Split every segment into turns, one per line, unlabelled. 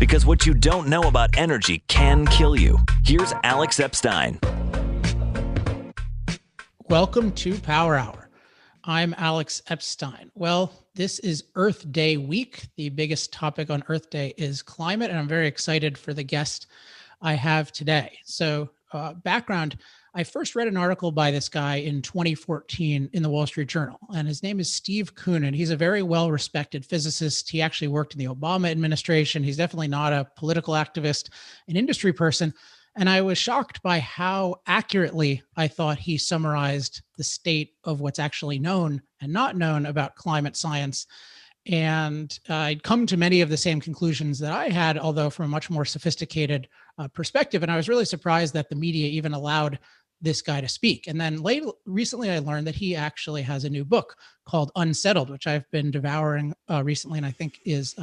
Because what you don't know about energy can kill you. Here's Alex Epstein.
Welcome to Power Hour. I'm Alex Epstein. Well, this is Earth Day week. The biggest topic on Earth Day is climate, and I'm very excited for the guest I have today. So, background, I first read an article by this guy in 2014 in the Wall Street Journal, and his name is Steve Koonin. He's a very well-respected physicist. He actually worked in the Obama administration. He's definitely not a political activist, an industry person. And I was shocked by how accurately I thought he summarized the state of what's actually known and not known about climate science. And I'd come to many of the same conclusions that I had, although from a much more sophisticated perspective. And I was really surprised that the media even allowed this guy to speak. And then recently I learned that he actually has a new book called Unsettled, which I've been devouring recently, and I think is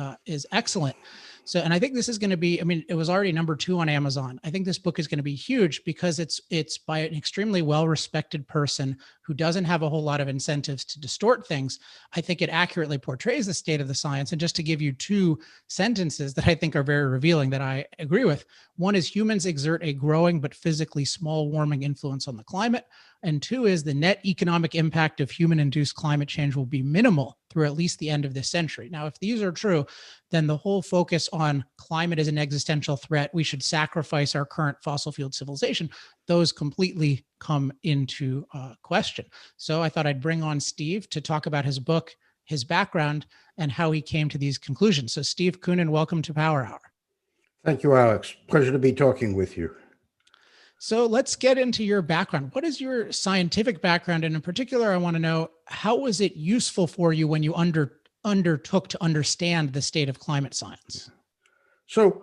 excellent. So, and I think this is going to be, I mean, it was already #2 on Amazon. I think this book is going to be huge because it's by an extremely well-respected person who doesn't have a whole lot of incentives to distort things. I think it accurately portrays the state of the science. And just to give you two sentences that I think are very revealing that I agree with. One is humans exert a growing but physically small warming influence on the climate. And two is the net economic impact of human-induced climate change will be minimal through at least the end of this century. Now, if these are true, then the whole focus on climate as an existential threat, we should sacrifice our current fossil fuel civilization, those completely come into question. So I thought I'd bring on Steve to talk about his book, his background, and how he came to these conclusions. So Steve Koonin, welcome to Power Hour.
Thank you, Alex. Pleasure to be talking with you.
So let's get into your background. What is your scientific background? And in particular, I want to know, how was it useful for you when you undertook to understand the state of climate science?
So,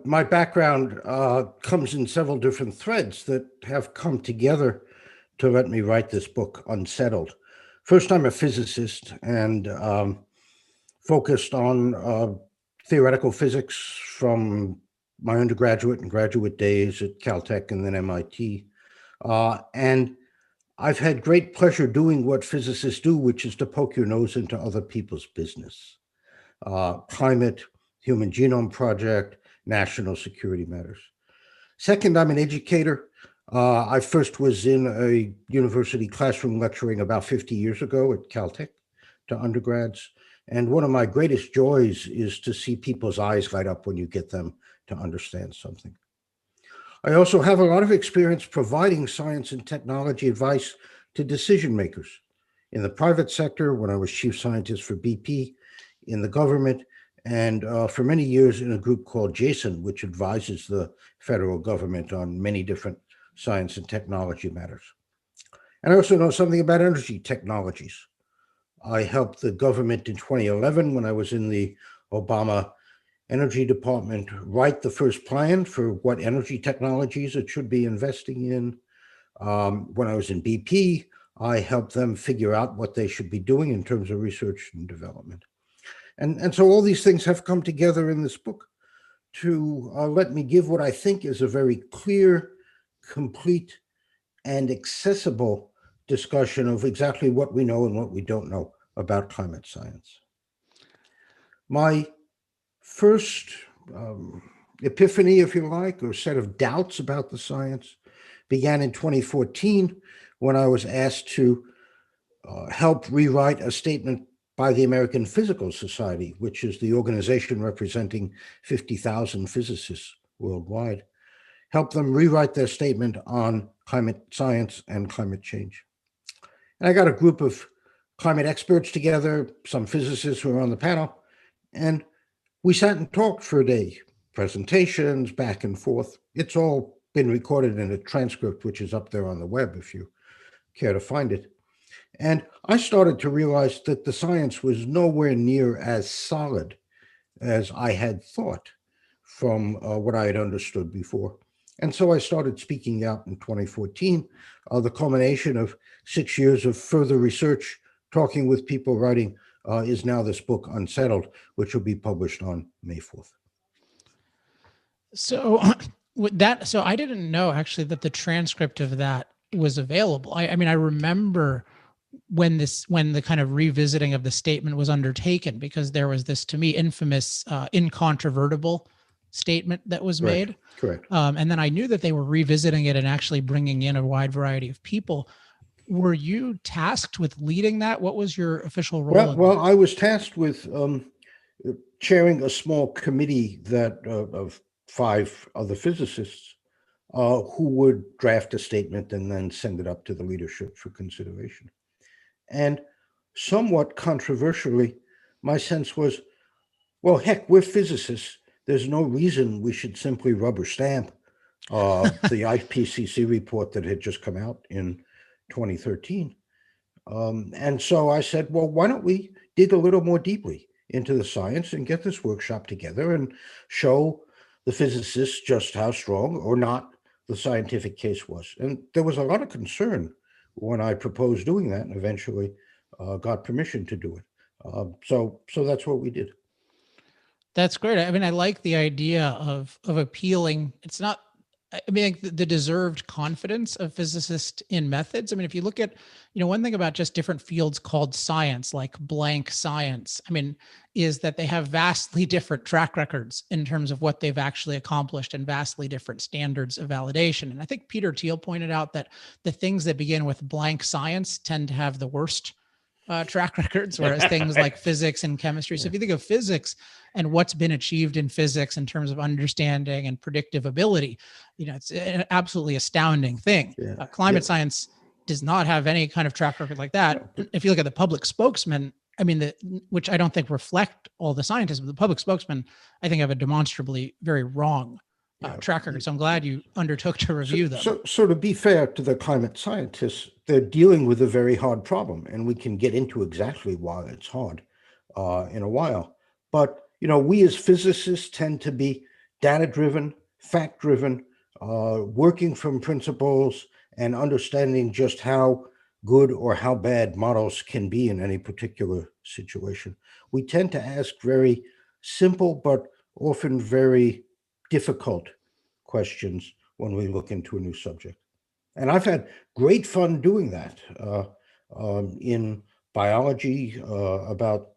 my background comes in several different threads that have come together to let me write this book, Unsettled. First, I'm a physicist and focused on theoretical physics from my undergraduate and graduate days at Caltech and then MIT. And I've had great pleasure doing what physicists do, which is to poke your nose into other people's business. Climate, Human Genome Project, national security matters. Second, I'm an educator. I first was in a university classroom lecturing about 50 years ago at Caltech to undergrads. And one of my greatest joys is to see people's eyes light up when you get them to understand something. I also have a lot of experience providing science and technology advice to decision makers in the private sector when I was chief scientist for BP, in the government, and for many years in a group called Jason, which advises the federal government on many different science and technology matters. And I also know something about energy technologies. I helped the government in 2011 when I was in the Obama Energy Department write the first plan for what energy technologies it should be investing in. When I was in BP, I helped them figure out what they should be doing in terms of research and development. And so all these things have come together in this book to let me give what I think is a very clear, complete, and accessible discussion of exactly what we know and what we don't know about climate science. My first epiphany, if you like, or set of doubts about the science began in 2014 when I was asked to help rewrite a statement by the American Physical Society, which is the organization representing 50,000 physicists worldwide, help them rewrite their statement on climate science and climate change. And I got a group of climate experts together, some physicists who were on the panel, and we sat and talked for a day, presentations, back and forth. It's all been recorded in a transcript, which is up there on the web if you care to find it. And I started to realize that the science was nowhere near as solid as I had thought from what I had understood before. And so I started speaking out in 2014, the culmination of 6 years of further research, talking with people, writing, is now this book, Unsettled, which will be published on May 4th.
So with that, so I didn't know actually that the transcript of that was available. I mean, I remember when the kind of revisiting of the statement was undertaken, because there was this, to me, infamous incontrovertible statement that was made.
Correct.
And then I knew that they were revisiting it and actually bringing in a wide variety of people. Were you tasked with leading that? What was your official role?
Well, I was tasked with chairing a small committee of 5 other physicists who would draft a statement and then send it up to the leadership for consideration. And somewhat controversially, my sense was, well, heck, we're physicists. There's no reason we should simply rubber stamp the IPCC report that had just come out in 2013. And so I said, well, why don't we dig a little more deeply into the science and get this workshop together and show the physicists just how strong or not the scientific case was. And there was a lot of concern when I proposed doing that, and eventually got permission to do it. So that's what we did.
That's great. I mean, I like the idea of appealing. It's not, I mean, the deserved confidence of physicists in methods. I mean, if you look at, one thing about just different fields called science, like blank science, I mean, is that they have vastly different track records in terms of what they've actually accomplished and vastly different standards of validation. And I think Peter Thiel pointed out that the things that begin with blank science tend to have the worst track records, whereas things like physics and chemistry. So if you think of physics and what's been achieved in physics in terms of understanding and predictive ability, it's an absolutely astounding thing. Climate science does not have any kind of track record like that. If you look at the public spokesman, I mean, which I don't think reflect all the scientists, but the public spokesman, I think, have a demonstrably very wrong track record. So I'm glad you undertook to review them.
So to be fair to the climate scientists, they're dealing with a very hard problem, and we can get into exactly why it's hard in a while. But, we as physicists tend to be data-driven, fact-driven, working from principles and understanding just how good or how bad models can be in any particular situation. We tend to ask very simple, but often very difficult questions when we look into a new subject. And I've had great fun doing that in biology about,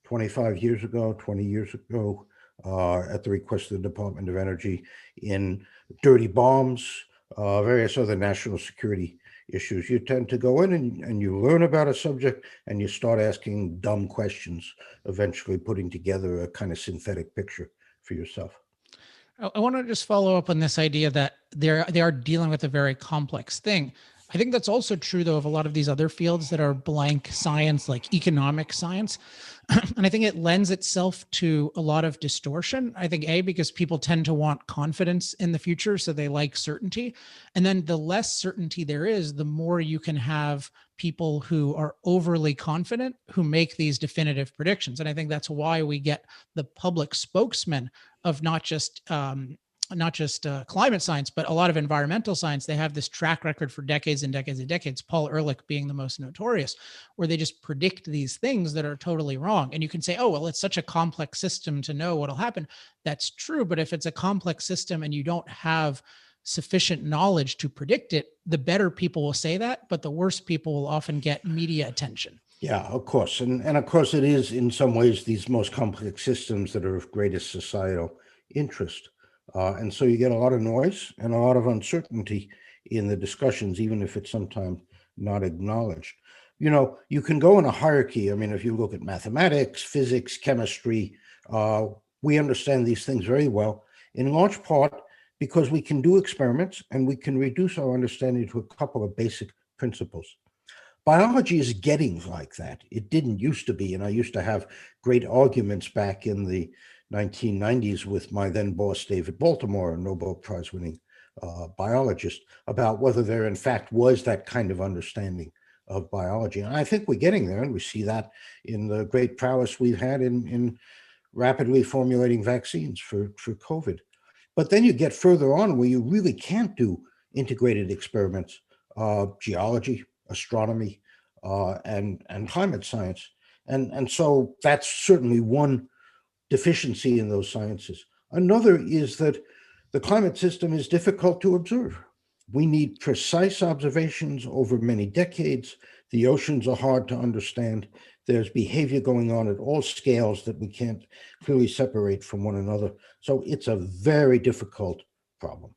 20 years ago, at the request of the Department of Energy, in dirty bombs, various other national security issues. You tend to go in and you learn about a subject and you start asking dumb questions, eventually putting together a kind of synthetic picture for yourself.
I want to just follow up on this idea that they are dealing with a very complex thing. I think that's also true, though, of a lot of these other fields that are blank science, like economic science. And I think it lends itself to a lot of distortion. I think, because people tend to want confidence in the future, so they like certainty. And then the less certainty there is, the more you can have people who are overly confident who make these definitive predictions. And I think that's why we get the public spokesman of not just climate science, but a lot of environmental science. They have this track record for decades and decades and decades, Paul Ehrlich being the most notorious, where they just predict these things that are totally wrong. And you can say, oh, well, it's such a complex system to know what'll happen. That's true. But if it's a complex system and you don't have sufficient knowledge to predict it, the better people will say that, but the worse people will often get media attention.
Yeah, of course. And of course, it is in some ways these most complex systems that are of greatest societal interest. And so you get a lot of noise and a lot of uncertainty in the discussions, even if it's sometimes not acknowledged. You can go in a hierarchy. I mean, if you look at mathematics, physics, chemistry, we understand these things very well, in large part because we can do experiments and we can reduce our understanding to a couple of basic principles. Biology is getting like that. It didn't used to be, and I used to have great arguments back in the 1990s with my then boss, David Baltimore, a Nobel Prize-winning biologist, about whether there in fact was that kind of understanding of biology. And I think we're getting there, and we see that in the great prowess we've had in rapidly formulating vaccines for COVID. But then you get further on where you really can't do integrated experiments, geology, astronomy, and climate science. And so that's certainly one deficiency in those sciences. Another is that the climate system is difficult to observe. We need precise observations over many decades. The oceans are hard to understand. There's behavior going on at all scales that we can't clearly separate from one another. So it's a very difficult problem.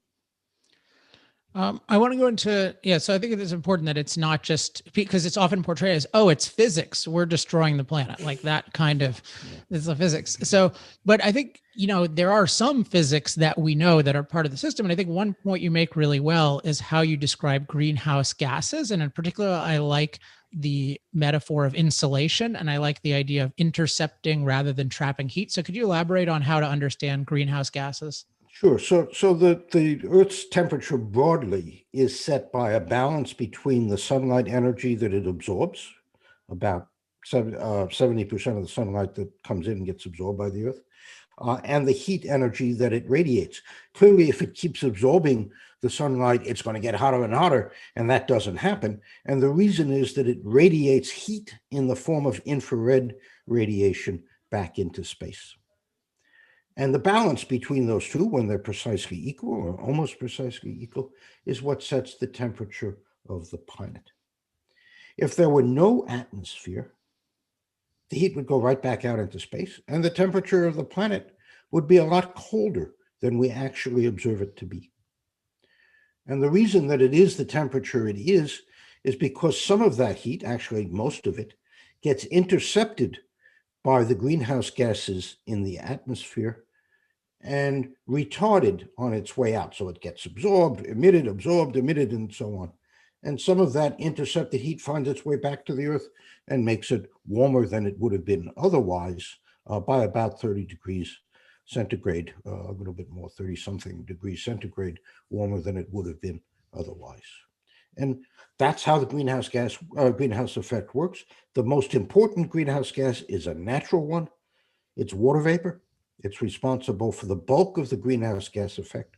I want to go into, so I think it is important that it's not just because it's often portrayed as, oh, it's physics. We're destroying the planet. Like that kind of is the physics. So, but I think, there are some physics that we know that are part of the system. And I think one point you make really well is how you describe greenhouse gases. And in particular, I like the metaphor of insulation. And I like the idea of intercepting rather than trapping heat. So could you elaborate on how to understand greenhouse gases?
Sure. So the Earth's temperature broadly is set by a balance between the sunlight energy that it absorbs, about 70% of the sunlight that comes in gets absorbed by the Earth, and the heat energy that it radiates. Clearly, if it keeps absorbing the sunlight, it's going to get hotter and hotter, and that doesn't happen. And the reason is that it radiates heat in the form of infrared radiation back into space. And the balance between those two, when they're precisely equal or almost precisely equal, is what sets the temperature of the planet. If there were no atmosphere, the heat would go right back out into space, and the temperature of the planet would be a lot colder than we actually observe it to be. And the reason that it is the temperature it is because some of that heat, actually most of it, gets intercepted by the greenhouse gases in the atmosphere and retarded on its way out. So it gets absorbed, emitted, and so on. And some of that intercepted heat finds its way back to the Earth and makes it warmer than it would have been otherwise by about 30 degrees centigrade, a little bit more, 30-something degrees centigrade, warmer than it would have been otherwise. And that's how the greenhouse effect works. The most important greenhouse gas is a natural one. It's water vapor. It's responsible for the bulk of the greenhouse gas effect.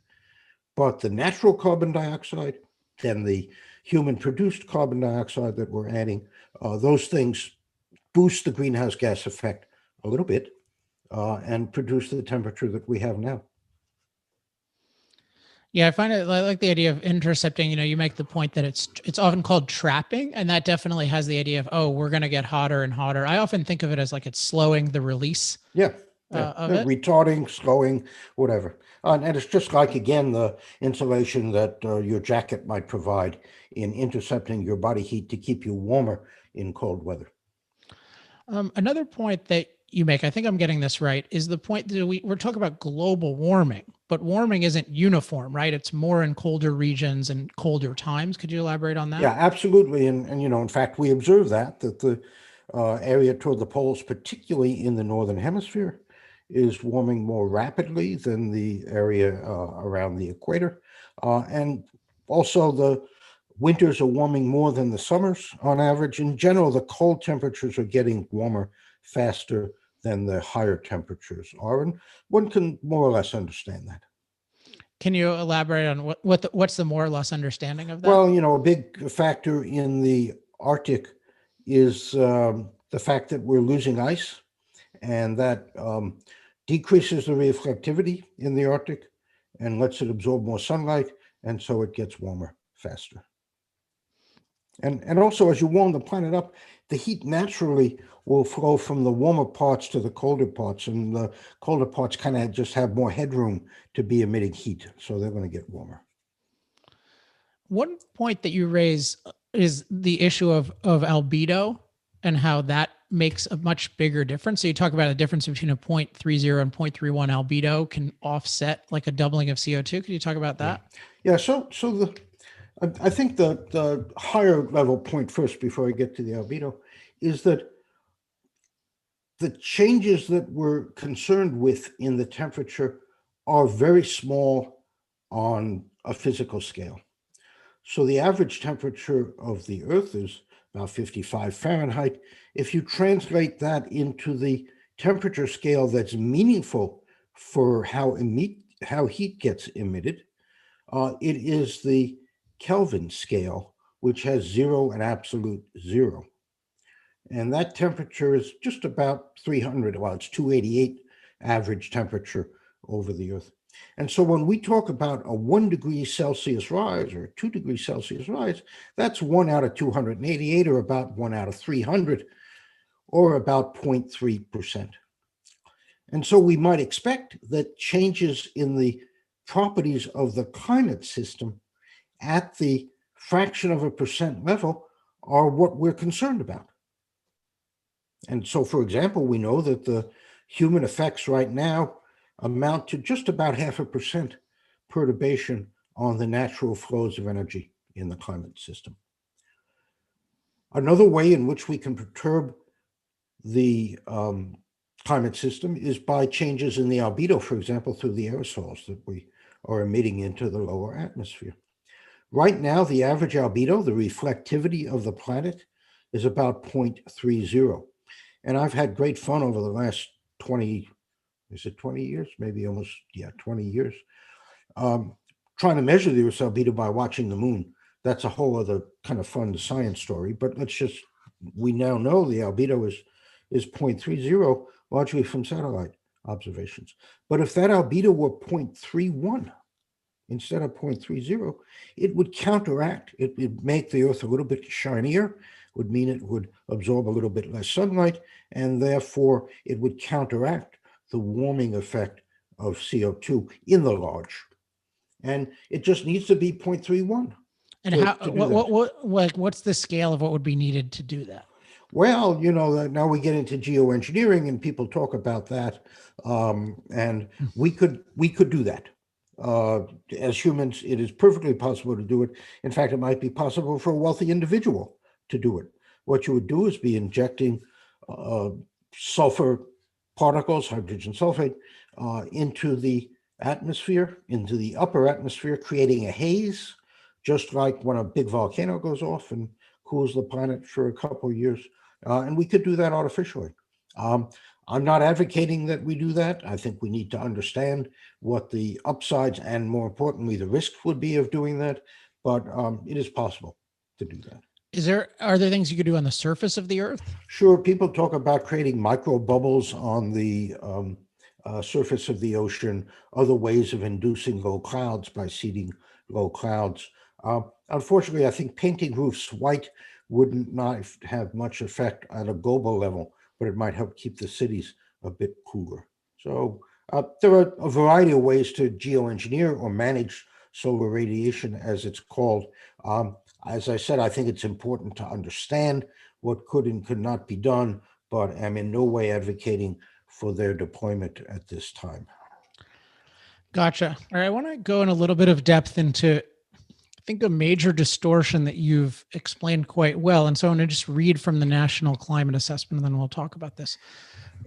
But the natural carbon dioxide and the human-produced carbon dioxide that we're adding, those things boost the greenhouse gas effect a little bit and produce the temperature that we have now.
Yeah, I like the idea of intercepting. You make the point that it's often called trapping, and that definitely has the idea of, oh, we're going to get hotter and hotter. I often think of it as like it's slowing the release. Of it.
Retarding, slowing, whatever. And it's just like, again, the insulation that your jacket might provide in intercepting your body heat to keep you warmer in cold weather.
Another point that you make, I think I'm getting this right, is the point that we're talking about global warming, but warming isn't uniform, right? It's more in colder regions and colder times. Could you elaborate on that?
Yeah, absolutely. And in fact, we observe that the area toward the poles, particularly in the northern hemisphere, is warming more rapidly than the area around the equator. And also the winters are warming more than the summers on average. In general, the cold temperatures are getting warmer faster than the higher temperatures are. And one can more or less understand that.
Can you elaborate on what's the more or less understanding of that?
Well, a big factor in the Arctic is the fact that we're losing ice, and that decreases the reflectivity in the Arctic and lets it absorb more sunlight, and so it gets warmer faster. And also, as you warm the planet up, the heat naturally will flow from the warmer parts to the colder parts, and the colder parts kind of just have more headroom to be emitting heat, so they're going to get warmer.
One point that you raise is the issue of albedo and how that makes a much bigger difference. So you talk about a difference between a 0.30 and 0.31 albedo can offset like a doubling of CO2. Could you talk about that?
Yeah. So I think the higher level point first, before I get to the albedo, is that the changes that we're concerned with in the temperature are very small on a physical scale. So the average temperature of the Earth is about 55 Fahrenheit. If you translate that into the temperature scale that's meaningful for how heat gets emitted, it is the Kelvin scale, which has 0 and absolute 0. And that temperature is just about 300, well, it's 288 average temperature over the Earth. And so when we talk about a 1 degree Celsius rise or a 2 degree Celsius rise, that's 1 out of 288 or about 1 out of 300 or about 0.3%. And so we might expect that changes in the properties of the climate system at the fraction of a percent level are what we're concerned about. And so, for example, we know that the human effects right now amount to just about 0.5% perturbation on the natural flows of energy in the climate system. Another way in which we can perturb the climate system is by changes in the albedo, for example, through the aerosols that we are emitting into the lower atmosphere. Right now, the average albedo, the reflectivity of the planet, is about 0.30. And I've had great fun over the last 20 years? Maybe almost, 20 years. Trying to measure the Earth's albedo by watching the moon. That's a whole other kind of fun science story, but we now know the albedo is 0.30, largely from satellite observations. But if that albedo were 0.31 instead of 0.30, it would counteract, it would make the Earth a little bit shinier, would mean it would absorb a little bit less sunlight, and therefore it would counteract the warming effect of CO2 in the large. And it just needs to be 0.31.
And what's the scale of what would be needed to do that?
Well, now we get into geoengineering and people talk about that. And we could do that. As humans, it is perfectly possible to do it. In fact, it might be possible for a wealthy individual to do it. What you would do is be injecting sulfur particles, hydrogen sulfate, into the atmosphere, into the upper atmosphere, creating a haze, just like when a big volcano goes off and cools the planet for a couple of years. And we could do that artificially. I'm not advocating that we do that. I think we need to understand what the upsides and, more importantly, the risks would be of doing that. But it is possible to do that.
Are there things you could do on the surface of the Earth?
Sure. People talk about creating micro bubbles on the surface of the ocean, other ways of inducing low clouds by seeding low clouds. Unfortunately, I think painting roofs white would not have much effect at a global level, but it might help keep the cities a bit cooler. So there are a variety of ways to geoengineer or manage solar radiation, as it's called. As I said, I think it's important to understand what could and could not be done, but am in no way advocating for their deployment at this time.
Gotcha. All right, I want to go in a little bit of depth into, I think, a major distortion that you've explained quite well. And so I'm going to just read from the National Climate Assessment, and then we'll talk about this.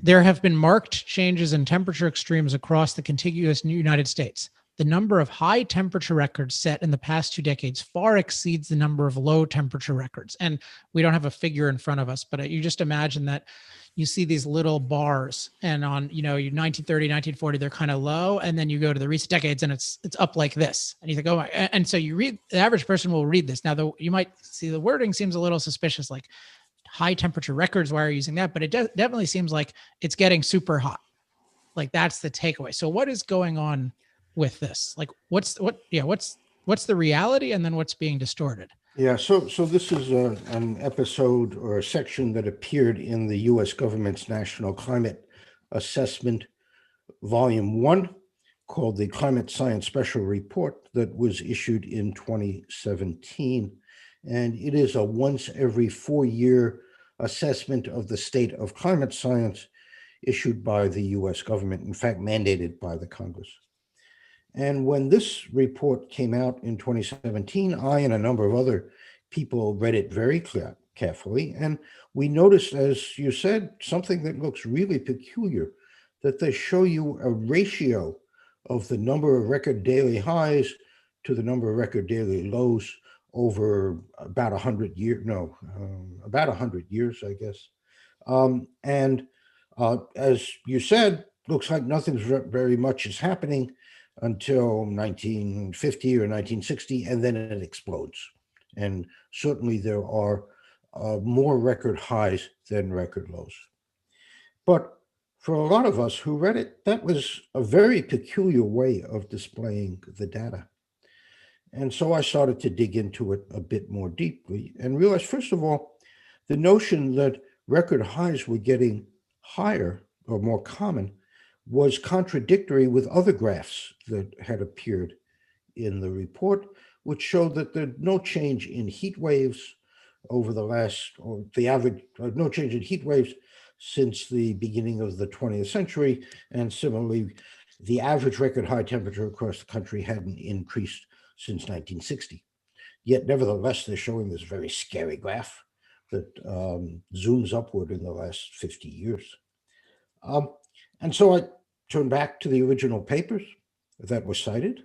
There have been marked changes in temperature extremes across the contiguous United States. The number of high temperature records set in the past 2 decades far exceeds the number of low temperature records. And we don't have a figure in front of us, but you just imagine that you see these little bars, and on, 1930, 1940, they're kind of low. And then you go to the recent decades and it's up like this. And you think, oh my, and so you read, the average person will read this. Now, you might see the wording seems a little suspicious, like high temperature records. Why are you using that? But it definitely seems like it's getting super hot. Like that's the takeaway. So what is going on with this? Like what's the reality, and then what's being distorted?
Yeah, so this is an episode or a section that appeared in the U.S. government's National Climate Assessment, Volume 1, called the Climate Science Special Report, that was issued in 2017. And it is a once every 4-year assessment of the state of climate science issued by the U.S. government, in fact, mandated by the Congress. And when this report came out in 2017, I and a number of other people read it very carefully. And we noticed, as you said, something that looks really peculiar, that they show you a ratio of the number of record daily highs to the number of record daily lows over about 100 years, about 100 years, I guess. As you said, looks like nothing's very much is happening until 1950 or 1960, and then it explodes. And certainly there are more record highs than record lows. But For a lot of us who read it, that was a very peculiar way of displaying the data. And so I started to dig into it a bit more deeply and realized, first of all, the notion that record highs were getting higher or more common was contradictory with other graphs that had appeared in the report, which showed that there's no change in heat waves over the last, or the average, no change in heat waves since the beginning of the 20th century. And similarly, the average record high temperature across the country hadn't increased since 1960. Yet nevertheless, they're showing this very scary graph that zooms upward in the last 50 years. And so I turned back to the original papers that were cited,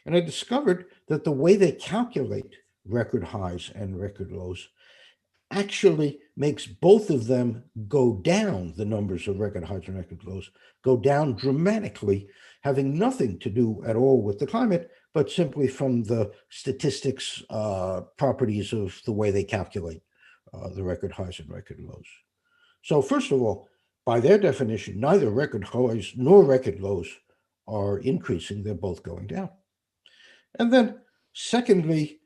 and I discovered that the way they calculate record highs and record lows actually makes both of them go down, the numbers of record highs and record lows go down dramatically, having nothing to do at all with the climate, but simply from the statistics properties of the way they calculate the record highs and record lows. So first of all, by their definition, neither record highs nor record lows are increasing, they're both going down. And then secondly,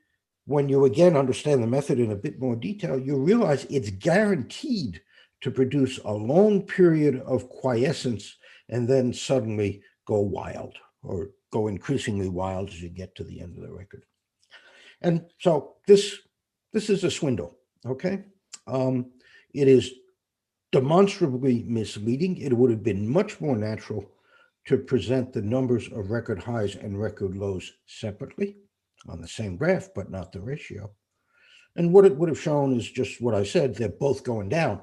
when you again understand the method in a bit more detail, you realize it's guaranteed to produce a long period of quiescence and then suddenly go wild, or go increasingly wild as you get to the end of the record. And so this is a swindle, okay? It is demonstrably misleading. It would have been much more natural to present the numbers of record highs and record lows separately on the same graph, but not the ratio. And what it would have shown is just what I said, they're both going down,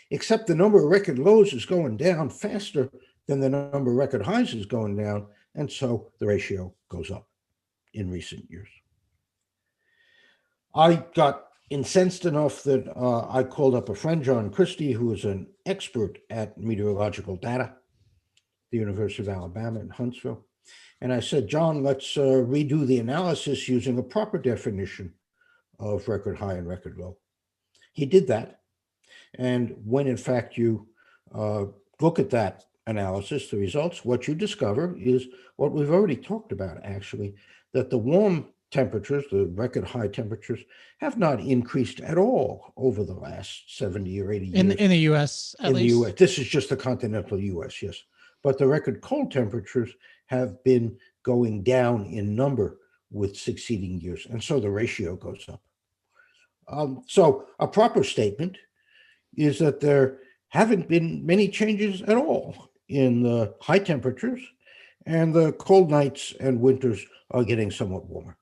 except the number of record lows is going down faster than the number of record highs is going down, and so the ratio goes up in recent years. I got incensed enough that I called up a friend, John Christie, who is an expert at meteorological data at the University of Alabama in Huntsville. And I said, John, let's redo the analysis using a proper definition of record high and record low. He did that. And when in fact you look at that analysis, the results, what you discover is what we've already talked about, actually, that the warm temperatures, the record high temperatures, have not increased at all over the last 70 or 80 years.
In the US, at least?
In the US. This is just the continental US, yes. But the record cold temperatures have been going down in number with succeeding years. And so the ratio goes up. So a proper statement is that there haven't been many changes at all in the high temperatures, and the cold nights and winters are getting somewhat warmer.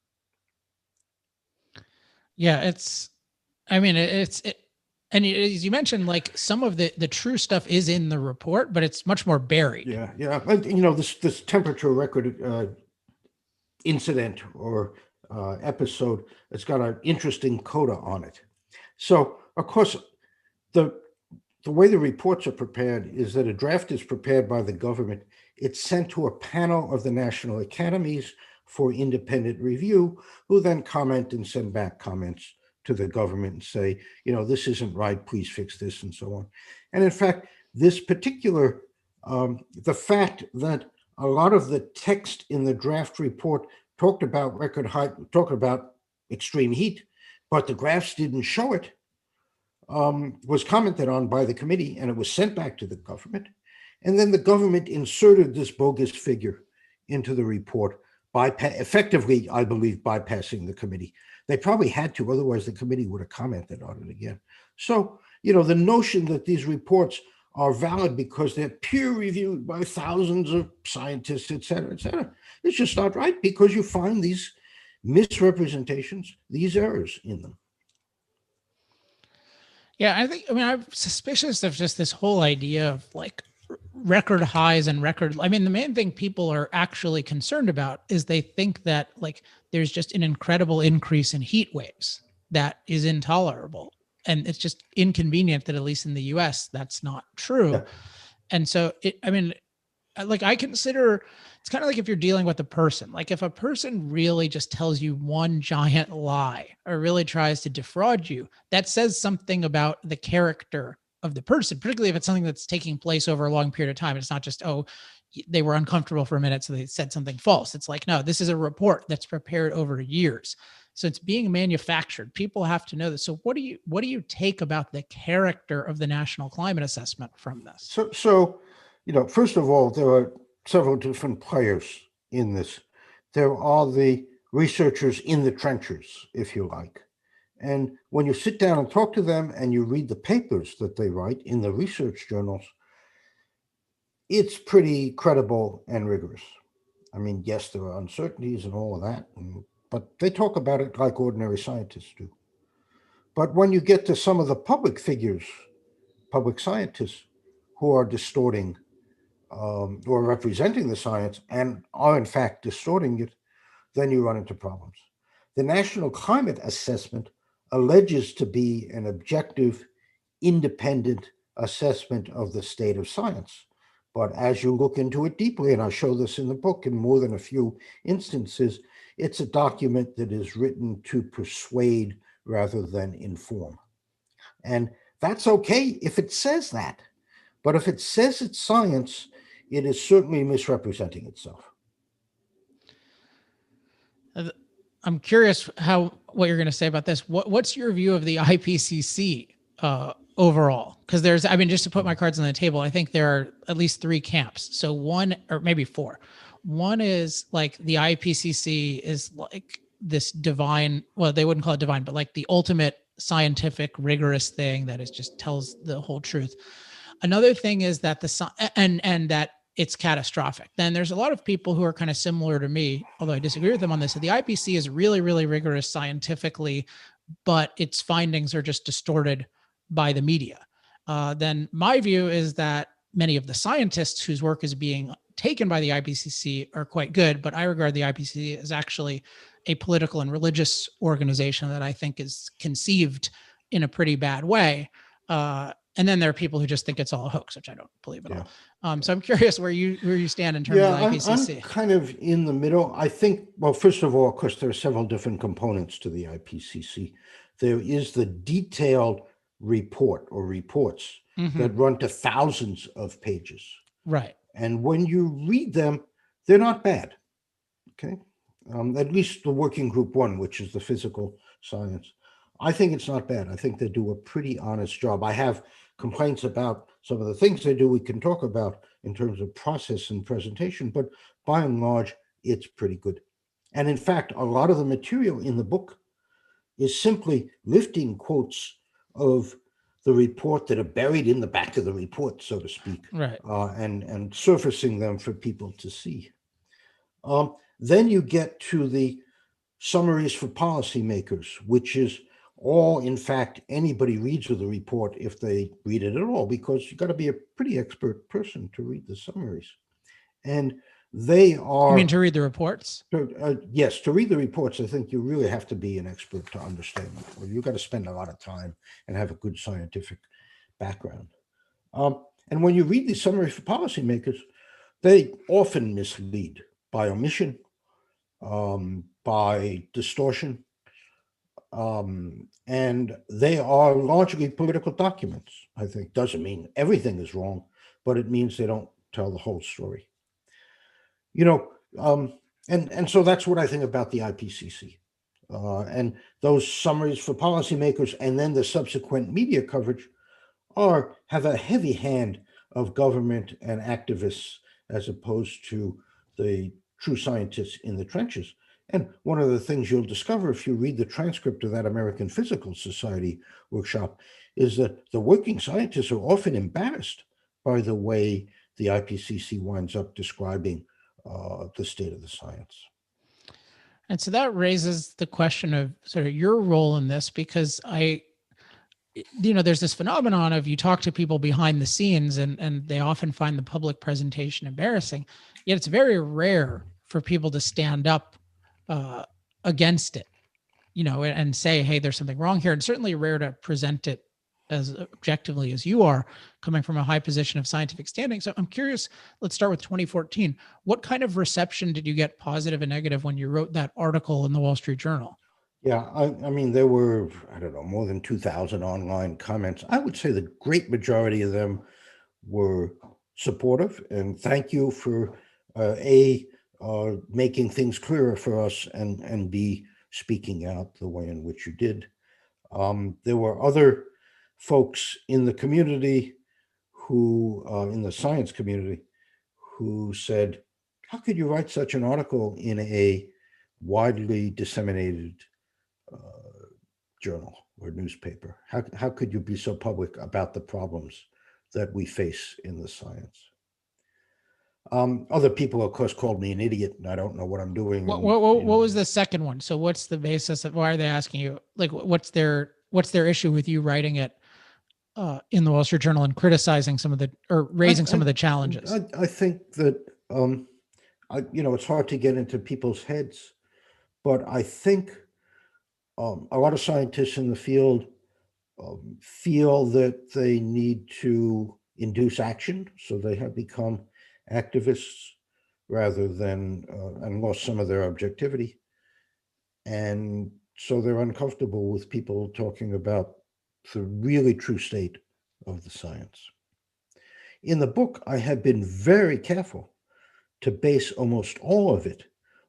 Yeah, and as you mentioned, like some of the true stuff is in the report, but it's much more buried.
Yeah. And, you know, this temperature record incident or episode, it's got an interesting coda on it. So, of course, the way the reports are prepared is that a draft is prepared by the government. It's sent to a panel of the national academies for independent review, who then comment and send back comments to the government and say, you know, this isn't right, please fix this, and so on. And in fact, this particular, the fact that a lot of the text in the draft report talked about record high, talked about extreme heat, but the graphs didn't show it, was commented on by the committee, and it was sent back to the government. And then the government inserted this bogus figure into the report, effectively, I believe, bypassing the committee. They probably had to, otherwise the committee would have commented on it again. So, you know, the notion that these reports are valid because they're peer reviewed by thousands of scientists, et cetera, it's just not right, because you find these misrepresentations, these errors in them.
Yeah, I'm suspicious of just this whole idea of like record highs and the main thing people are actually concerned about is they think that like there's just an incredible increase in heat waves that is intolerable. And it's just inconvenient that at least in the US, that's not true. Yeah. And so I consider it's kind of like if you're dealing with a person, like if a person really just tells you one giant lie or really tries to defraud you, that says something about the character of the person, particularly if it's something that's taking place over a long period of time. It's not just, oh, they were uncomfortable for a minute, so they said something false. It's like, no, this is a report that's prepared over years. So it's being manufactured. People have to know this. So what do you take about the character of the National Climate Assessment from this?
So, first of all, there are several different players in this. There are the researchers in the trenches, if you like. And when you sit down and talk to them and you read the papers that they write in the research journals, it's pretty credible and rigorous. I mean, yes, there are uncertainties and all of that, but they talk about it like ordinary scientists do. But when you get to some of the public figures, public scientists who are distorting or representing the science and are in fact distorting it, then you run into problems. The National Climate Assessment alleges to be an objective, independent assessment of the state of science. But as you look into it deeply, and I show this in the book in more than a few instances, it's a document that is written to persuade rather than inform. And that's okay if it says that. But if it says it's science, it is certainly misrepresenting itself.
I'm curious what you're going to say about this. What's your view of the IPCC overall? Because just to put my cards on the table, I think there are at least three camps. So one, or maybe four. One is like the IPCC is like this divine, well, they wouldn't call it divine, but like the ultimate scientific rigorous thing that is just tells the whole truth. Another thing is that and that it's catastrophic. Then there's a lot of people who are kind of similar to me, although I disagree with them on this. So the IPCC is really, really rigorous scientifically, but its findings are just distorted by the media. Then my view is that many of the scientists whose work is being taken by the IPCC are quite good, but I regard the IPCC as actually a political and religious organization that I think is conceived in a pretty bad way. And then there are people who just think it's all a hoax, which I don't believe at all. So I'm curious where you stand in terms of the IPCC.
I'm kind of in the middle. I think, well, first of all, of course, there are several different components to the IPCC. There is the detailed report or reports that run to thousands of pages.
Right.
And when you read them, they're not bad. Okay. At least the working group one, which is the physical science. I think it's not bad. I think they do a pretty honest job. I have complaints about some of the things they do we can talk about in terms of process and presentation, but by and large, it's pretty good. And in fact, a lot of the material in the book is simply lifting quotes of the report that are buried in the back of the report, so to speak,
right,
and surfacing them for people to see. Then you get to the summaries for policymakers, which is all, in fact, anybody reads of the report if they read it at all, because you've got to be a pretty expert person to read the summaries. And they are...
You mean to read the reports?
Yes, to read the reports, I think you really have to be an expert to understand them. Or you've got to spend a lot of time and have a good scientific background. And when you read these summaries for policymakers, they often mislead by omission, by distortion, and they are largely political documents, I think. Doesn't mean everything is wrong, but it means they don't tell the whole story. And so that's what I think about the IPCC. And those summaries for policymakers and then the subsequent media coverage have a heavy hand of government and activists as opposed to the true scientists in the trenches. And one of the things you'll discover if you read the transcript of that American Physical Society workshop is that the working scientists are often embarrassed by the way the IPCC winds up describing the state of the science.
And so that raises the question of sort of your role in this, because there's this phenomenon of you talk to people behind the scenes and they often find the public presentation embarrassing, yet it's very rare for people to stand up against it, and say, hey, there's something wrong here. And certainly rare to present it as objectively as you are, coming from a high position of scientific standing. So I'm curious, let's start with 2014. What kind of reception did you get, positive and negative, when you wrote that article in the Wall Street Journal?
Yeah, I mean, there were, I don't know, more than 2,000 online comments. I would say the great majority of them were supportive, and thank you for making things clearer for us, and B, speaking out the way in which you did. There were other folks in the community who, in the science community, who said, how could you write such an article in a widely disseminated uh, journal or newspaper? How could you be so public about the problems that we face in the science? Other people, of course, called me an idiot, and I don't know what I'm doing.
What was the second one? So what's the basis of, why are they asking you? Like, what's their issue with you writing it in the Wall Street Journal and criticizing some of the, or raising some of the challenges?
I think that, it's hard to get into people's heads, but I think a lot of scientists in the field feel that they need to induce action, so they have become activists rather than, and lost some of their objectivity. And so they're uncomfortable with people talking about the really true state of the science. In the book, I have been very careful to base almost all of it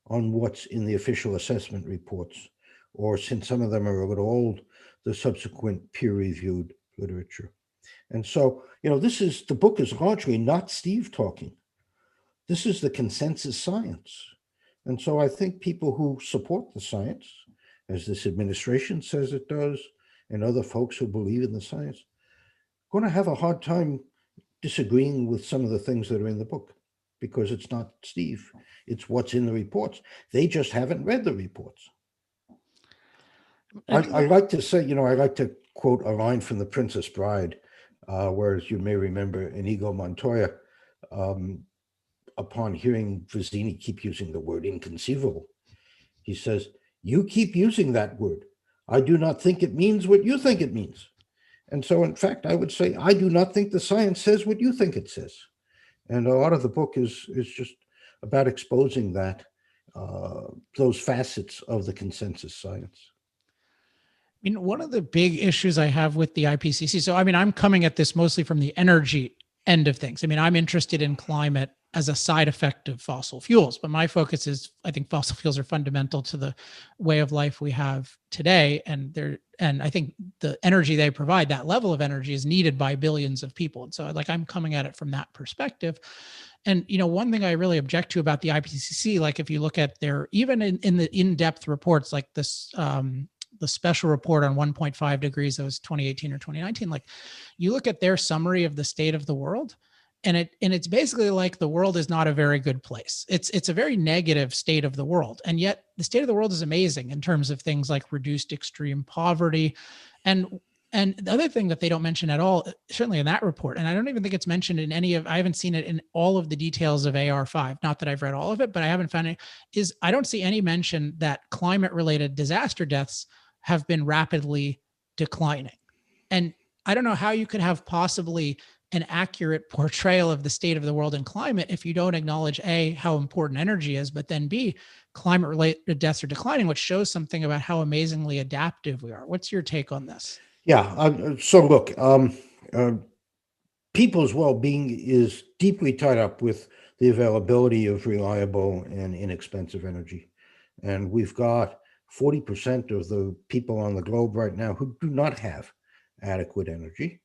on what's in the official assessment reports, or since some of them are a little old, the subsequent peer-reviewed literature. And so, the book is largely not Steve talking. This is the consensus science. And so I think people who support the science, as this administration says it does, and other folks who believe in the science, are going to have a hard time disagreeing with some of the things that are in the book, because it's not Steve, it's what's in the reports. They just haven't read the reports. I like to say, I like to quote a line from The Princess Bride, where, as you may remember, Inigo Montoya, upon hearing Vizzini keep using the word inconceivable, he says, "You keep using that word. I do not think it means what you think it means." And so, in fact, I would say, I do not think the science says what you think it says. And a lot of the book is just about exposing that, those facets of the consensus science.
I mean, one of the big issues I have with the IPCC, so I mean, I'm coming at this mostly from the energy end of things. I mean, I'm interested in climate as a side effect of fossil fuels, but my focus is, I think fossil fuels are fundamental to the way of life we have today. And I think the energy they provide, that level of energy, is needed by billions of people. And so, like, I'm coming at it from that perspective. And, one thing I really object to about the IPCC, like if you look at their, even in the in-depth reports, like this, the special report on 1.5 degrees, that was 2018 or 2019, like you look at their summary of the state of the world, and it's basically like the world is not a very good place. It's a very negative state of the world. And yet the state of the world is amazing in terms of things like reduced extreme poverty. And the other thing that they don't mention at all, certainly in that report, and I don't even think it's mentioned in I haven't seen it in all of the details of AR5, not that I've read all of it, but I haven't found it, is I don't see any mention that climate-related disaster deaths have been rapidly declining. And I don't know how you could have possibly an accurate portrayal of the state of the world and climate if you don't acknowledge A, how important energy is, but then B, climate-related deaths are declining, which shows something about how amazingly adaptive we are. What's your take on this?
Yeah. So look, people's well-being is deeply tied up with the availability of reliable and inexpensive energy. And we've got 40% of the people on the globe right now who do not have adequate energy.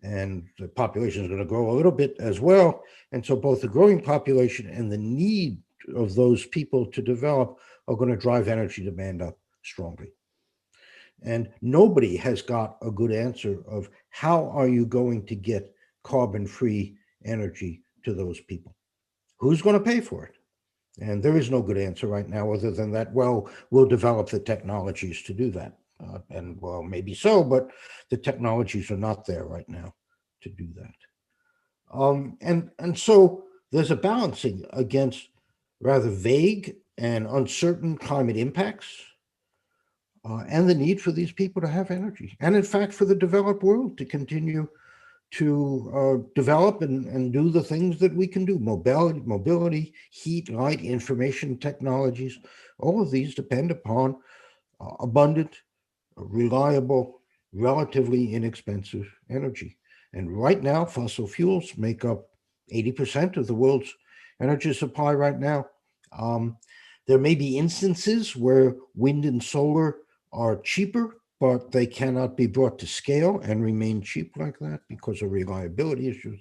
And the population is going to grow a little bit as well. And so both the growing population and the need of those people to develop are going to drive energy demand up strongly. And nobody has got a good answer of how are you going to get carbon-free energy to those people? Who's going to pay for it? And there is no good answer right now other than that, well, we'll develop the technologies to do that. And well, maybe so, but the technologies are not there right now to do that. And so there's a balancing against rather vague and uncertain climate impacts, and the need for these people to have energy. And in fact, for the developed world to continue to develop and do the things that we can do. Mobility, heat, light, information technologies, all of these depend upon abundant, reliable, relatively inexpensive energy. And right now, fossil fuels make up 80% of the world's energy supply right now. There may be instances where wind and solar are cheaper, but they cannot be brought to scale and remain cheap like that because of reliability issues.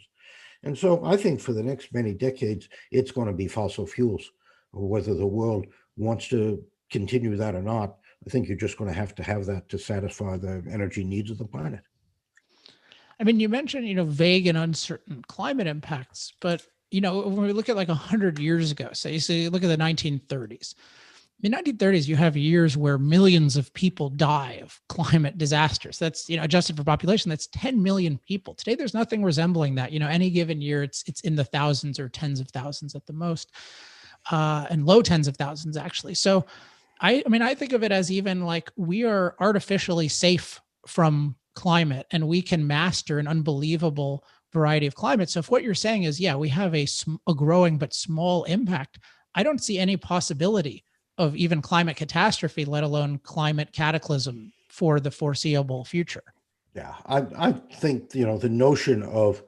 And so I think for the next many decades, it's going to be fossil fuels, whether the world wants to continue that or not. I think you're just going to have that to satisfy the energy needs of the planet.
I mean, you mentioned, vague and uncertain climate impacts, but, when we look at like 100 years ago, say, so you look at the 1930s. In the 1930s, you have years where millions of people die of climate disasters. That's, adjusted for population, that's 10 million people. Today, there's nothing resembling that. Any given year, it's in the thousands or tens of thousands at the most, and low tens of thousands, actually. So I mean, I think of it as even like we are artificially safe from climate and we can master an unbelievable variety of climates. So if what you're saying is, yeah, we have a growing but small impact, I don't see any possibility of even climate catastrophe, let alone climate cataclysm for the foreseeable future.
Yeah, I think, the notion of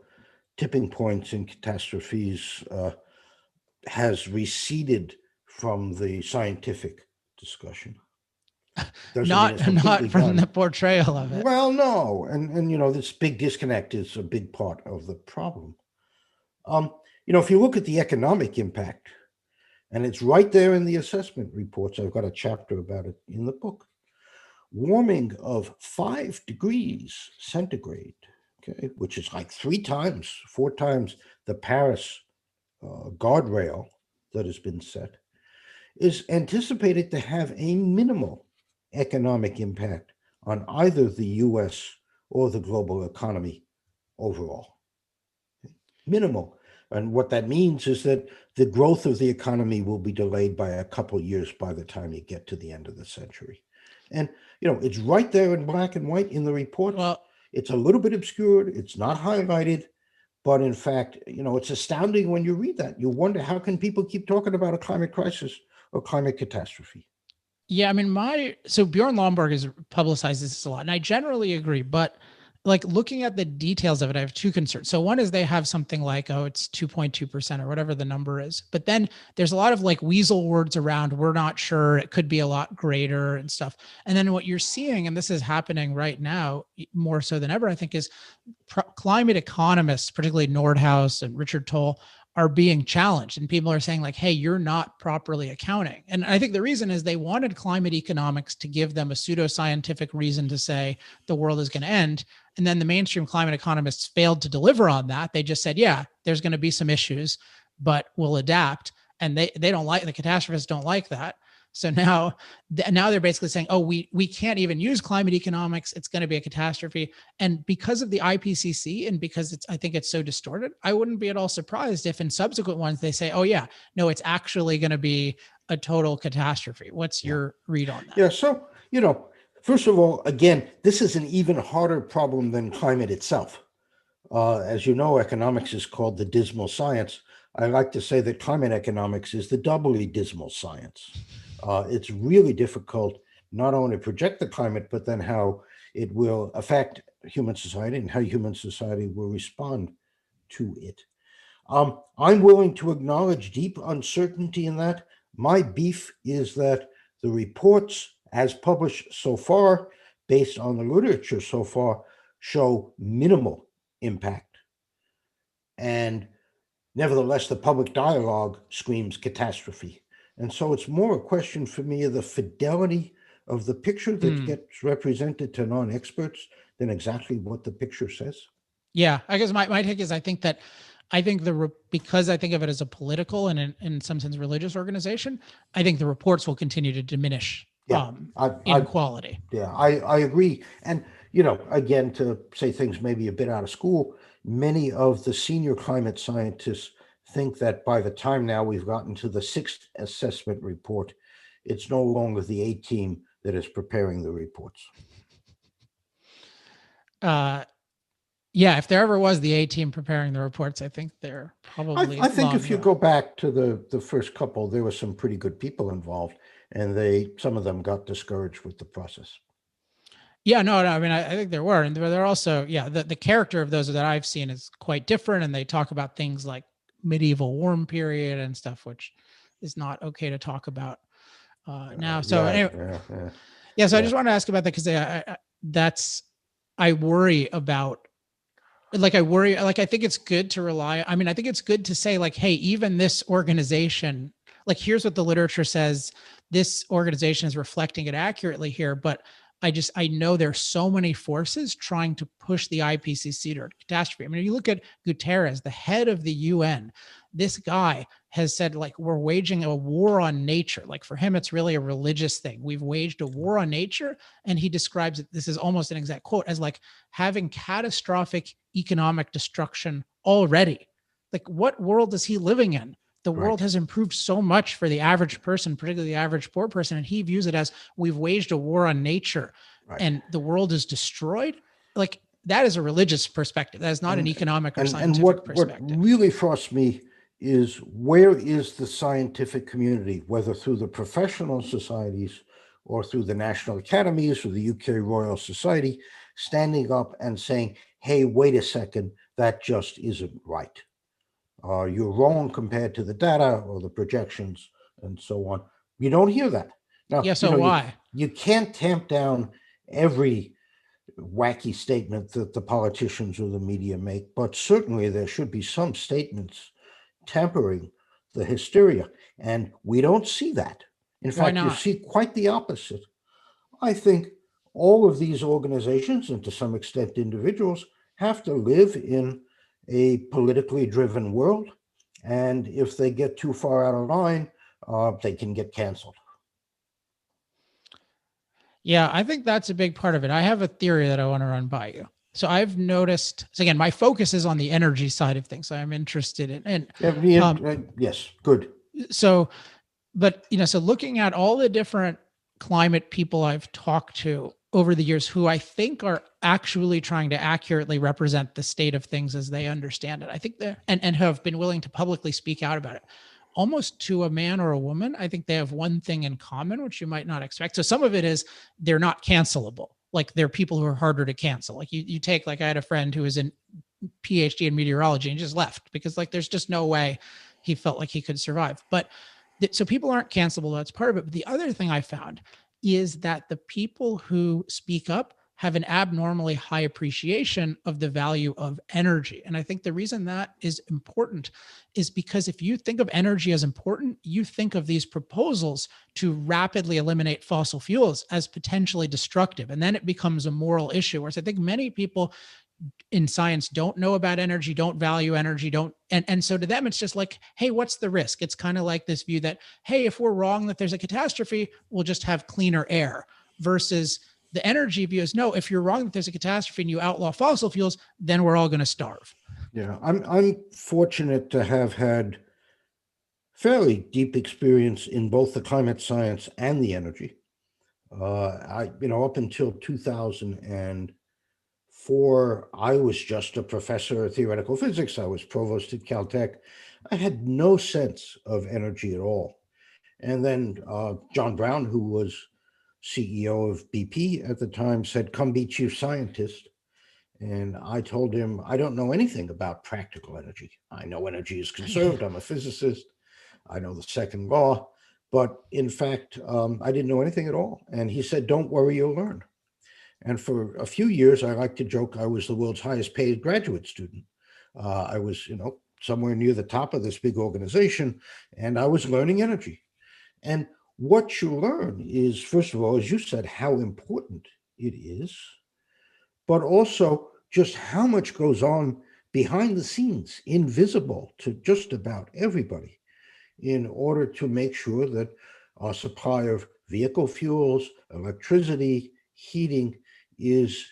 tipping points and catastrophes has receded from the scientific discussion. Doesn't mean it's
Not
completely
from
done.
the portrayal of it.
Well, no, and this big disconnect is a big part of the problem. If you look at the economic impact, and it's right there in the assessment reports, I've got a chapter about it in the book. Warming of 5 degrees centigrade, okay, which is like 4 times the Paris guardrail that has been set, is anticipated to have a minimal economic impact on either the US or the global economy overall. Minimal. And what that means is that the growth of the economy will be delayed by a couple of years by the time you get to the end of the century. And, it's right there in black and white in the report.
Well,
it's a little bit obscured. It's not highlighted. But in fact, it's astounding when you read that. You wonder, how can people keep talking about a climate crisis or climate catastrophe?
yeah, I mean, so Bjorn Lomborg has publicized this a lot, and I generally agree, but like looking at the details of it, I have two concerns. So one is they have something like, oh, it's 2.2% or whatever the number is. But then there's a lot of like weasel words around, we're not sure, it could be a lot greater and stuff. And then what you're seeing, and this is happening right now more so than ever, I think, is climate economists, particularly Nordhaus and Richard Toll, are being challenged, and people are saying like, hey, you're not properly accounting. And I think the reason is they wanted climate economics to give them a pseudoscientific reason to say the world is going to end. And then the mainstream climate economists failed to deliver on that. They just said, yeah, there's going to be some issues, but we'll adapt. And they don't like, the catastrophists don't like that. So now they're basically saying, oh, we can't even use climate economics. It's going to be a catastrophe. And because of the IPCC and because I think it's so distorted, I wouldn't be at all surprised if in subsequent ones they say, oh yeah, no, it's actually going to be a total catastrophe. What's your read on that?
Yeah. So, first of all, again, this is an even harder problem than climate itself. As you know, economics is called the dismal science. I like to say that climate economics is the doubly dismal science. It's really difficult not only to project the climate, but then how it will affect human society and how human society will respond to it. I'm willing to acknowledge deep uncertainty in that. My beef is that the reports, as published so far, based on the literature so far, show minimal impact. And nevertheless, the public dialogue screams catastrophe. And so it's more a question for me of the fidelity of the picture that gets represented to non-experts than exactly what the picture says.
Yeah, I guess my take is because I think of it as a political and in some sense religious organization, I think the reports will continue to diminish in quality.
Yeah, I agree. And, again, to say things maybe a bit out of school, many of the senior climate scientists think that by the time now we've gotten to the 6th assessment report, it's no longer the A team that is preparing the reports.
Yeah, if there ever was the A team preparing the reports, I think they're probably
I think
long
if you
gone.
go back to the first couple, there were some pretty good people involved, and some of them got discouraged with the process.
Yeah, no, I mean, I think there were, and they're also, yeah, the character of those that I've seen is quite different, and they talk about things like medieval warm period and stuff, which is not okay to talk about now. So
Yeah,
anyway,
yeah, yeah,
yeah, so I
yeah.
just want to ask about that because I worry about, I worry, I think it's good to rely. I mean, I think it's good to say like, hey, even this organization, like, here's what the literature says. This organization is reflecting it accurately here, but I know there's so many forces trying to push the IPCC to catastrophe. I mean, you look at Guterres, the head of the UN, this guy has said, like, we're waging a war on nature. Like, for him, it's really a religious thing. We've waged a war on nature. And he describes it, this is almost an exact quote, as like having catastrophic economic destruction already. Like, what world is he living in? The world has improved so much for the average person, particularly the average poor person. And he views it as we've waged a war on nature and the world is destroyed. Like, that is a religious perspective. That is not an economic or scientific
What
perspective.
really frosts me is, where is the scientific community, whether through the professional societies or through the national academies or the UK Royal Society, standing up and saying, hey, wait a second, that just isn't right. You're wrong compared to the data or the projections and so on. You don't hear that. Now,
Yeah, so why?
you can't tamp down every wacky statement that the politicians or the media make, but certainly there should be some statements tempering the hysteria. And we don't see that. In
Why
fact, you
not?
see quite the opposite. I think all of these organizations, and to some extent individuals, have to live in a politically driven world. And if they get too far out of line, they can get canceled.
Yeah, I think that's a big part of it. I have a theory that I want to run by you. So I've noticed, so again, my focus is on the energy side of things. So I'm interested in, and
Yes, good.
so, but, so looking at all the different climate people I've talked to over the years who I think are actually trying to accurately represent the state of things as they understand it, I think they're, and have been willing to publicly speak out about it, almost to a man or a woman, I think they have one thing in common, which you might not expect. So some of it is they're not cancelable. Like, they're people who are harder to cancel. Like, you take, like, I had a friend who was in PhD in meteorology and just left because, like, there's just no way he felt like he could survive. But so people aren't cancelable. That's part of it. But the other thing I found is that the people who speak up have an abnormally high appreciation of the value of energy. And I think the reason that is important is because if you think of energy as important, you think of these proposals to rapidly eliminate fossil fuels as potentially destructive. And then it becomes a moral issue. Whereas I think many people in science don't know about energy, don't value energy, and so to them it's just like, hey, what's the risk? It's kind of like this view that, hey, if we're wrong that there's a catastrophe, we'll just have cleaner air, versus the energy view is, no, if you're wrong that there's a catastrophe and you outlaw fossil fuels, then we're all going to starve.
Yeah, I'm fortunate to have had fairly deep experience in both the climate science and the energy. Up until 2004, I was just a professor of theoretical physics. I was provost at Caltech. I had no sense of energy at all. And then John Brown, who was CEO of BP at the time, said, come be chief scientist. And I told him, I don't know anything about practical energy. I know energy is conserved. I'm a physicist. I know the second law. But in fact, I didn't know anything at all. And he said, don't worry, you'll learn. And for a few years, I like to joke I was the world's highest paid graduate student. I was, somewhere near the top of this big organization, and I was learning energy. And what you learn is, first of all, as you said, how important it is, but also just how much goes on behind the scenes, invisible to just about everybody, in order to make sure that our supply of vehicle fuels, electricity, heating is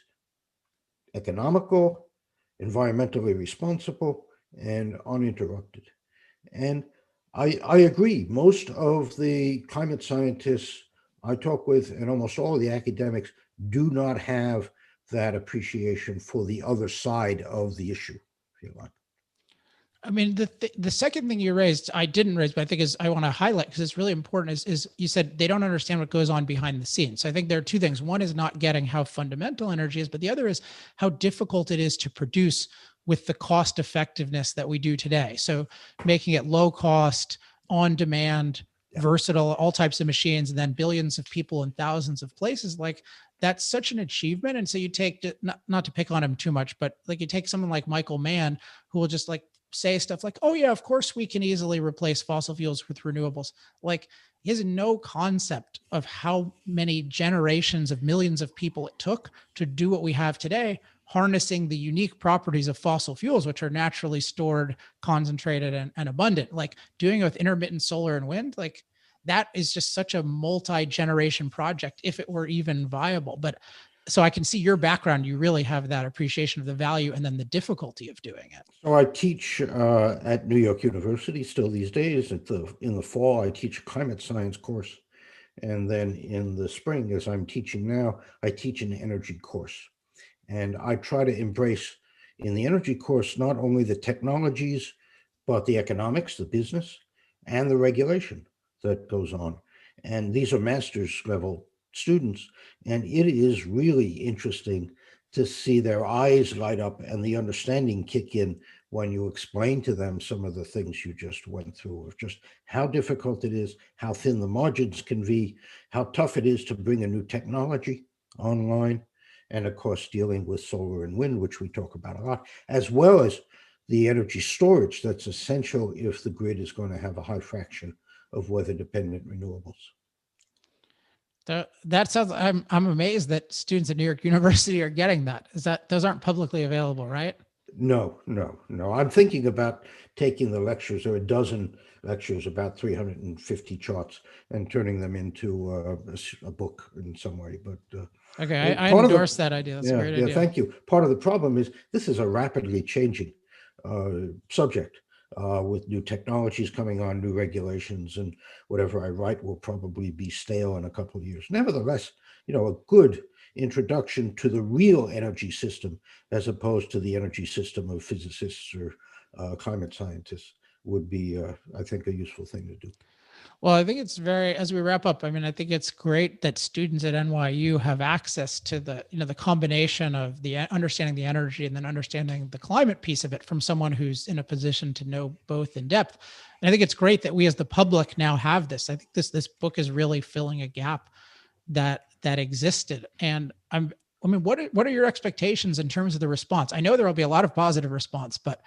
economical, environmentally responsible, and uninterrupted. And I agree. Most of the climate scientists I talk with and almost all of the academics do not have that appreciation for the other side of the issue, if you like.
I mean, the second thing you raised, I didn't raise, but I think I want to highlight because it's really important is you said they don't understand what goes on behind the scenes. So I think there are two things. One is not getting how fundamental energy is, but the other is how difficult it is to produce with the cost effectiveness that we do today. So making it low cost, on demand, versatile, all types of machines, and then billions of people in thousands of places, like that's such an achievement. And so you take, not to pick on him too much, but like you take someone like Michael Mann, who will just like say stuff like, oh yeah, of course we can easily replace fossil fuels with renewables. Like he has no concept of how many generations of millions of people it took to do what we have today, harnessing the unique properties of fossil fuels, which are naturally stored, concentrated, and abundant. Like doing it with intermittent solar and wind, like that is just such a multi-generation project if it were even viable. But so I can see your background, you really have that appreciation of the value and then the difficulty of doing it.
So I teach at New York University still these days. In the fall, I teach a climate science course. And then in the spring, as I'm teaching now, I teach an energy course. And I try to embrace in the energy course, not only the technologies, but the economics, the business, and the regulation that goes on. And these are master's level students. And it is really interesting to see their eyes light up and the understanding kick in when you explain to them some of the things you just went through, of just how difficult it is, how thin the margins can be, how tough it is to bring a new technology online, and of course, dealing with solar and wind, which we talk about a lot, as well as the energy storage that's essential if the grid is going to have a high fraction of weather-dependent renewables.
That sounds, I'm amazed that students at New York University are getting that. Is that those aren't publicly available, right?
No. I'm thinking about taking the lectures, or a dozen lectures, about 350 charts, and turning them into a book in some way. But
okay, I
part of
endorse that idea. That's a great idea.
Thank you. Part of the problem is this is a rapidly changing subject with new technologies coming on, new regulations, and whatever I write will probably be stale in a couple of years. Nevertheless, a good introduction to the real energy system, as opposed to the energy system of physicists or climate scientists, would be, I think, a useful thing to do.
Well, I think it's as we wrap up, I mean, I think it's great that students at NYU have access to the combination of the understanding the energy and then understanding the climate piece of it from someone who's in a position to know both in depth. And I think it's great that we as the public now have this. I think this book is really filling a gap that existed. And what are your expectations in terms of the response? I know there will be a lot of positive response, but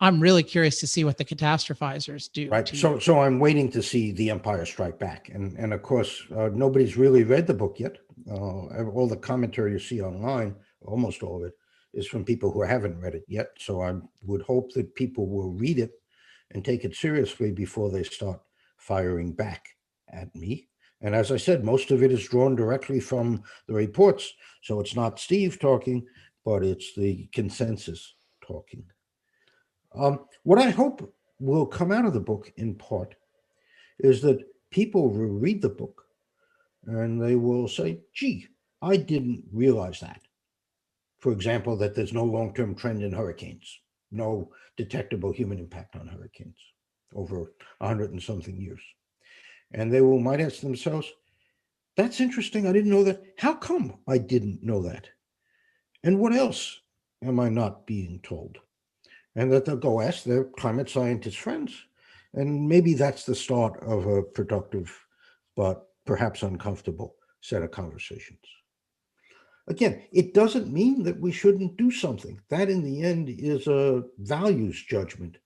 I'm really curious to see what the catastrophizers do.
Right. So I'm waiting to see The Empire Strike Back. And of course, nobody's really read the book yet. All the commentary you see online, almost all of it, is from people who haven't read it yet. So I would hope that people will read it and take it seriously before they start firing back at me. And as I said, most of it is drawn directly from the reports. So it's not Steve talking, but it's the consensus talking. What I hope will come out of the book, in part, is that people will read the book and they will say, gee, I didn't realize that. For example, that there's no long-term trend in hurricanes, no detectable human impact on hurricanes over 100 and something years. And they might ask themselves, that's interesting, I didn't know that. How come I didn't know that? And what else am I not being told? And that they'll go ask their climate scientist friends. And maybe that's the start of a productive, but perhaps uncomfortable set of conversations. Again, it doesn't mean that we shouldn't do something. That in the end is a values judgment.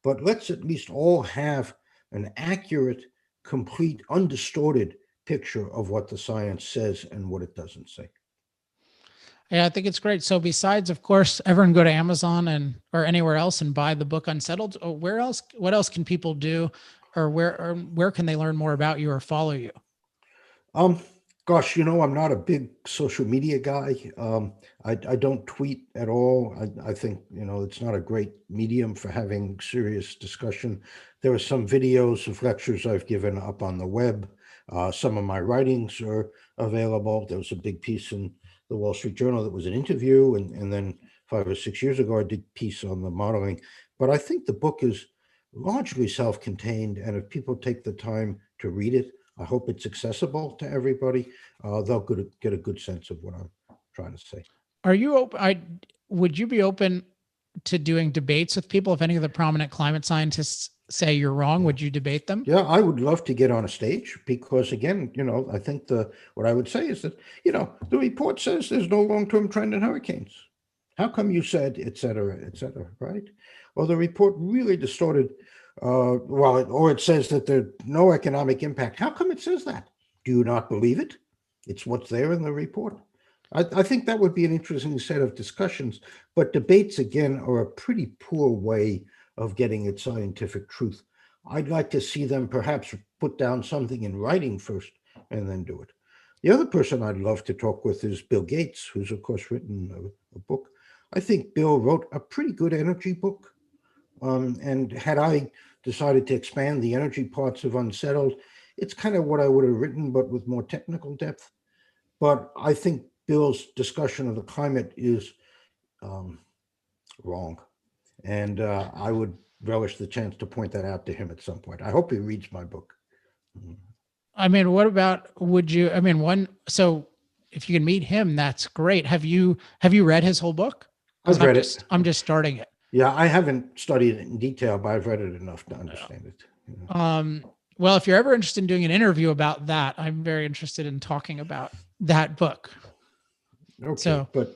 But let's at least all have an accurate, complete, undistorted picture of what the science says and what it doesn't say.
Yeah, I think it's great. So besides, of course, everyone go to Amazon or anywhere else and buy the book Unsettled. Or what else can people do, or where can they learn more about you or follow you?
Gosh, I'm not a big social media guy. I don't tweet at all. I think, it's not a great medium for having serious discussion. There are some videos of lectures I've given up on the web. Some of my writings are available. There was a big piece in the Wall Street Journal that was an interview, and then 5 or 6 years ago, I did a piece on the modeling. But I think the book is largely self-contained, and if people take the time to read it, I hope it's accessible to everybody. They'll get a good sense of what I'm trying to say.
Are you open? Would you be open to doing debates with people? If any of the prominent climate scientists say you're wrong, would you debate them?
Yeah, I would love to get on a stage because, again, I think what I would say is that, the report says there's no long-term trend in hurricanes. How come you said, et cetera, right? Well, the report really distorted, or it says that there's no economic impact. How come it says that? Do you not believe it? It's what's there in the report. I think that would be an interesting set of discussions, but debates, again, are a pretty poor way of getting at scientific truth. I'd like to see them perhaps put down something in writing first and then do it. The other person I'd love to talk with is Bill Gates, who's, of course, written a book. I think Bill wrote a pretty good energy book. And had I decided to expand the energy parts of Unsettled, it's kind of what I would have written, but with more technical depth. But I think Bill's discussion of the climate is wrong. And I would relish the chance to point that out to him at some point. I hope he reads my book.
I mean, what about, so if you can meet him, that's great. Have you read his whole book?
I've read it.
I'm just starting it.
Yeah, I haven't studied it in detail, but I've read it enough to understand it.
Well, if you're ever interested in doing an interview about that, I'm very interested in talking about that book.
Okay, so, but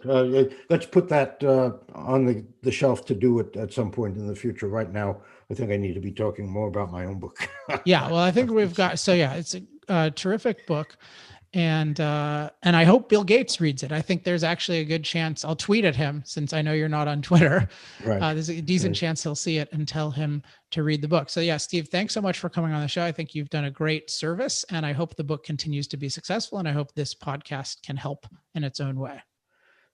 let's put that on the shelf to do it at some point in the future. Right now, I think I need to be talking more about my own book.
Yeah, well, I think we've got, it's a terrific book. And I hope Bill Gates reads it. I think there's actually a good chance I'll tweet at him, since I know you're not on Twitter.
Right.
There's a decent chance he'll see it and tell him to read the book. So yeah, Steve, thanks so much for coming on the show. I think you've done a great service, and I hope the book continues to be successful. And I hope this podcast can help in its own way.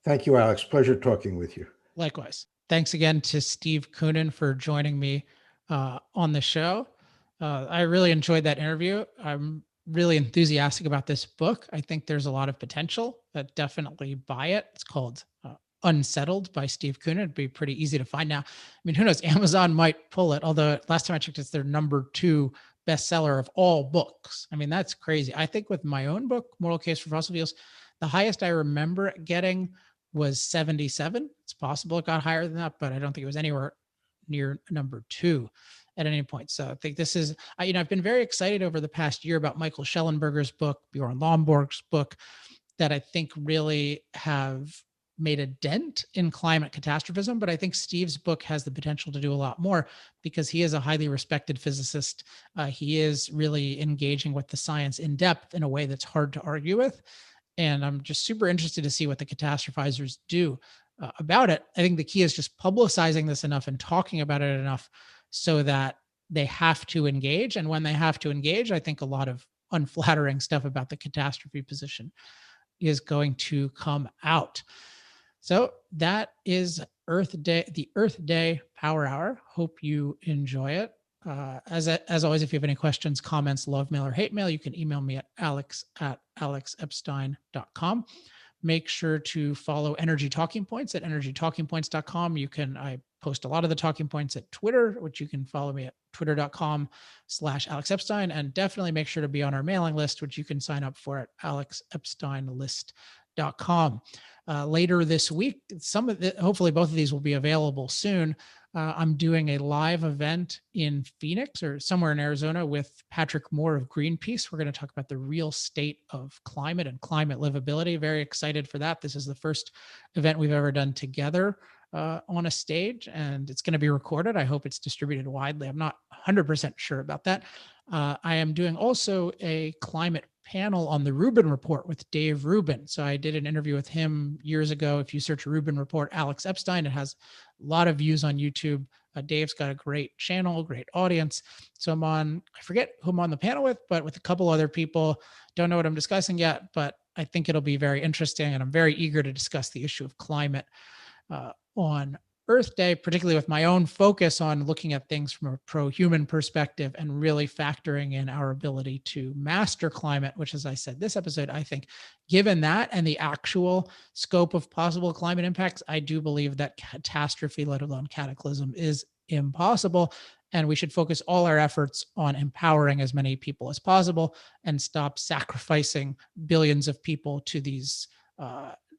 Thank you, Alex. Pleasure talking with you.
Likewise. Thanks again to Steve Koonin for joining me on the show. I really enjoyed that interview. I'm really enthusiastic about this book. I think there's a lot of potential. Definitely buy it. It's called Unsettled by Steve Koonin. It'd be pretty easy to find now. I mean, who knows? Amazon might pull it. Although last time I checked, it's their #2 bestseller of all books. I mean, that's crazy. I think with my own book, Moral Case for Fossil Fuels, the highest I remember getting was 77. It's possible it got higher than that, but I don't think it was anywhere near #2 at any point. So I think this is, I've been very excited over the past year about Michael Schellenberger's book, Bjorn Lomborg's book, that I think really have made a dent in climate catastrophism. But I think Steve's book has the potential to do a lot more because he is a highly respected physicist. He is really engaging with the science in depth in a way that's hard to argue with. And I'm just super interested to see what the catastrophizers do about it. I think the key is just publicizing this enough and talking about it enough so that they have to engage. And when they have to engage, I think a lot of unflattering stuff about the catastrophe position is going to come out. So that is Earth Day, the Earth Day Power Hour. Hope you enjoy it. As always, if you have any questions, comments, love mail, or hate mail, you can email me at alex@alexepstein.com. Make sure to follow Energy Talking Points at energytalkingpoints.com. I post a lot of the talking points at Twitter, which you can follow me at twitter.com/alexepstein. And definitely make sure to be on our mailing list, which you can sign up for at alexepsteinlist.com. Later this week, hopefully both of these will be available soon. I'm doing a live event in Phoenix or somewhere in Arizona with Patrick Moore of Greenpeace. We're going to talk about the real state of climate and climate livability. Very excited for that. This is the first event we've ever done together on a stage, and it's going to be recorded. I hope it's distributed widely. I'm not 100% sure about that. I am doing also a climate panel on the Rubin Report with Dave Rubin. So I did an interview with him years ago. If you search Rubin Report, Alex Epstein, it has a lot of views on YouTube. Dave's got a great channel, great audience. So I forget who I'm on the panel with, but with a couple other people. Don't know what I'm discussing yet, but I think it'll be very interesting. And I'm very eager to discuss the issue of climate on Earth Day, particularly with my own focus on looking at things from a pro-human perspective and really factoring in our ability to master climate, which, as I said, this episode, I think, given that and the actual scope of possible climate impacts, I do believe that catastrophe, let alone cataclysm, is impossible. And we should focus all our efforts on empowering as many people as possible and stop sacrificing billions of people to these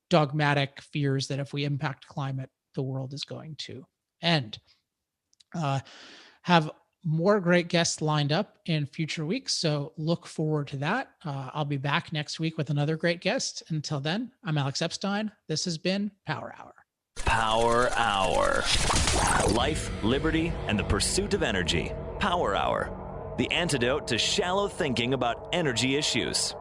dogmatic fears that if we impact climate, the world is going to end. Have more great guests lined up in future weeks, so look forward to that. I'll be back next week with another great guest. Until then, I'm Alex Epstein. This has been Power Hour.
Power Hour. Life, liberty, and the pursuit of energy. Power Hour. The antidote to shallow thinking about energy issues.